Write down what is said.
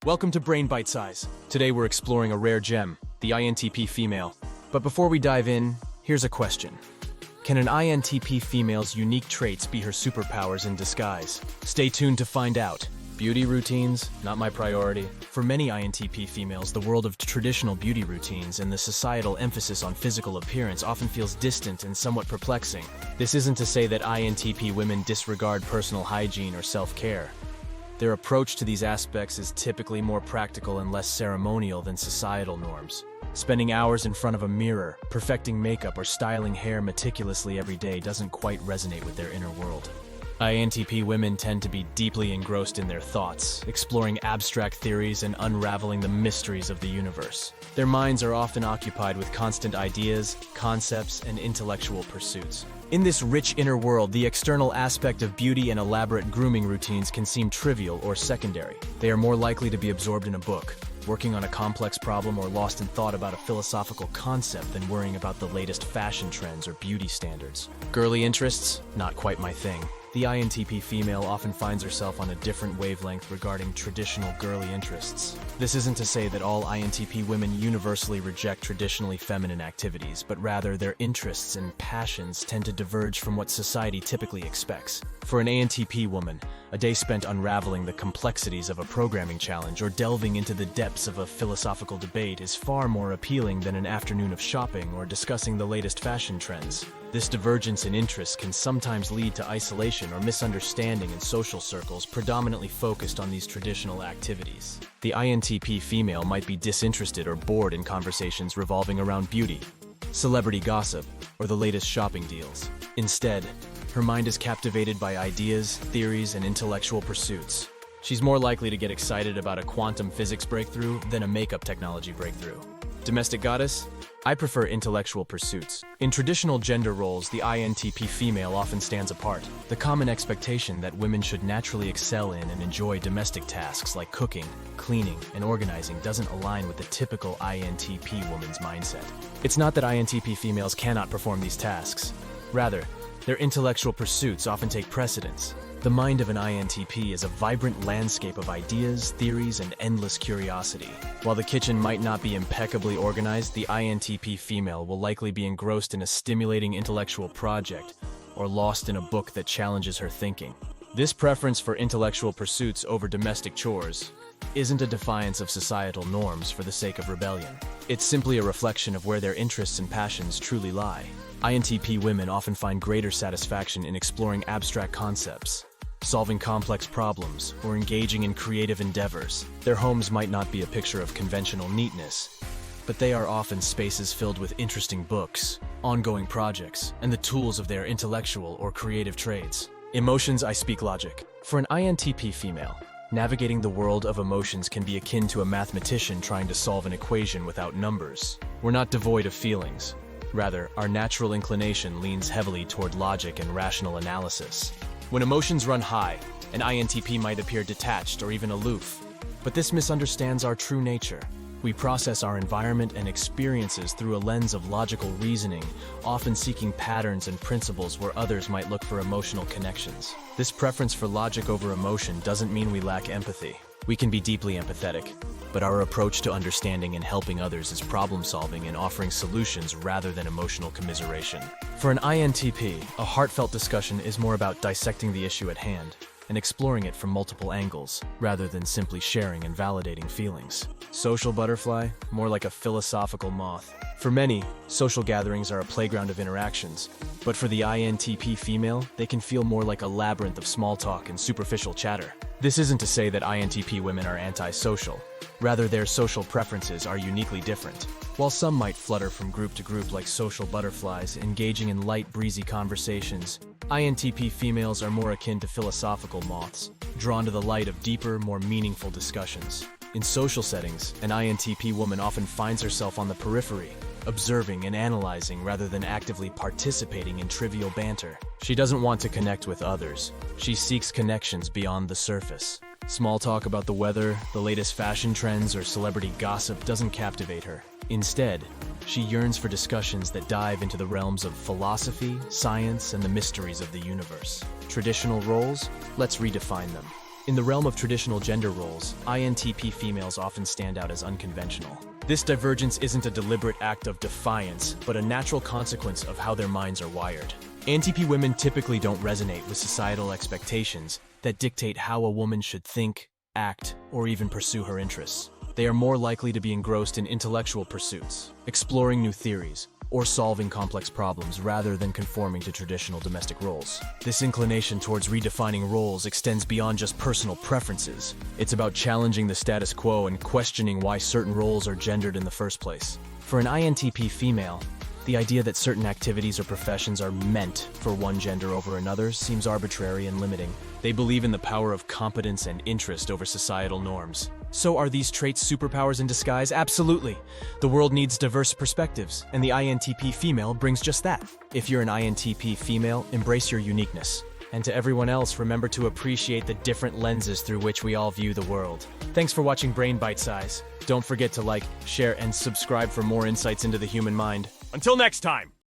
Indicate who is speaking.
Speaker 1: Welcome to Brain Bitesize. Today we're exploring a rare gem, the INTP Female. But before we dive in, here's a question. Can an INTP female's unique traits be her superpowers in disguise? Stay tuned to find out. Beauty routines, not my priority. For many INTP females, the world of traditional beauty routines and the societal emphasis on physical appearance often feels distant and somewhat perplexing. This isn't to say that INTP women disregard personal hygiene or self-care. Their approach to these aspects is typically more practical and less ceremonial than societal norms. Spending hours in front of a mirror, perfecting makeup, or styling hair meticulously every day doesn't quite resonate with their inner world. INTP women tend to be deeply engrossed in their thoughts, exploring abstract theories and unraveling the mysteries of the universe. Their minds are often occupied with constant ideas, concepts, and intellectual pursuits. In this rich inner world, the external aspect of beauty and elaborate grooming routines can seem trivial or secondary. They are more likely to be absorbed in a book, working on a complex problem, or lost in thought about a philosophical concept than worrying about the latest fashion trends or beauty standards. Girly interests? Not quite my thing. The INTP female often finds herself on a different wavelength regarding traditional girly interests. This isn't to say that all INTP women universally reject traditionally feminine activities, but rather their interests and passions tend to diverge from what society typically expects. For an INTP woman, a day spent unraveling the complexities of a programming challenge or delving into the depths of a philosophical debate is far more appealing than an afternoon of shopping or discussing the latest fashion trends. This divergence in interests can sometimes lead to isolation or misunderstanding in social circles predominantly focused on these traditional activities. The INTP female might be disinterested or bored in conversations revolving around beauty, celebrity gossip, or the latest shopping deals. Instead, her mind is captivated by ideas, theories, and intellectual pursuits. She's more likely to get excited about a quantum physics breakthrough than a makeup technology breakthrough. Domestic goddess? I prefer intellectual pursuits. In traditional gender roles, the INTP female often stands apart. The common expectation that women should naturally excel in and enjoy domestic tasks like cooking, cleaning, and organizing doesn't align with the typical INTP woman's mindset. It's not that INTP females cannot perform these tasks. Rather, their intellectual pursuits often take precedence. The mind of an INTP is a vibrant landscape of ideas, theories, and endless curiosity. While the kitchen might not be impeccably organized, the INTP female will likely be engrossed in a stimulating intellectual project or lost in a book that challenges her thinking. This preference for intellectual pursuits over domestic chores isn't a defiance of societal norms for the sake of rebellion. It's simply a reflection of where their interests and passions truly lie. INTP women often find greater satisfaction in exploring abstract concepts, solving complex problems, or engaging in creative endeavors. Their homes might not be a picture of conventional neatness, but they are often spaces filled with interesting books, ongoing projects, and the tools of their intellectual or creative trades. Emotions, I speak logic. For an INTP female, navigating the world of emotions can be akin to a mathematician trying to solve an equation without numbers. We're not devoid of feelings. Rather, our natural inclination leans heavily toward logic and rational analysis. When emotions run high, an INTP might appear detached or even aloof, but this misunderstands our true nature. We process our environment and experiences through a lens of logical reasoning, often seeking patterns and principles where others might look for emotional connections. This preference for logic over emotion doesn't mean we lack empathy. We can be deeply empathetic, but our approach to understanding and helping others is problem-solving and offering solutions rather than emotional commiseration. For an INTP, a heartfelt discussion is more about dissecting the issue at hand and exploring it from multiple angles, rather than simply sharing and validating feelings. Social butterfly, more like a philosophical moth. For many, social gatherings are a playground of interactions, but for the INTP female, they can feel more like a labyrinth of small talk and superficial chatter. This isn't to say that INTP women are antisocial. Rather, their social preferences are uniquely different. While some might flutter from group to group like social butterflies, engaging in light, breezy conversations, INTP females are more akin to philosophical moths, drawn to the light of deeper, more meaningful discussions. In social settings, an INTP woman often finds herself on the periphery, observing and analyzing rather than actively participating in trivial banter. She doesn't want to connect with others. She seeks connections beyond the surface. Small talk about the weather, the latest fashion trends, or celebrity gossip doesn't captivate her. Instead, she yearns for discussions that dive into the realms of philosophy, science, and the mysteries of the universe. Traditional roles? Let's redefine them. In the realm of traditional gender roles, INTP females often stand out as unconventional. This divergence isn't a deliberate act of defiance, but a natural consequence of how their minds are wired. INTP women typically don't resonate with societal expectations that dictate how a woman should think, act, or even pursue her interests. They are more likely to be engrossed in intellectual pursuits, exploring new theories, or solving complex problems rather than conforming to traditional domestic roles. This inclination towards redefining roles extends beyond just personal preferences. It's about challenging the status quo and questioning why certain roles are gendered in the first place. For an INTP female, the idea that certain activities or professions are meant for one gender over another seems arbitrary and limiting. They believe in the power of competence and interest over societal norms. So are these traits superpowers in disguise? Absolutely. The world needs diverse perspectives, and the INTP female brings just that. If you're an INTP female, embrace your uniqueness. And to everyone else, remember to appreciate the different lenses through which we all view the world. Thanks for watching Brain Bitesize. Don't forget to like, share, and subscribe for more insights into the human mind. Until next time!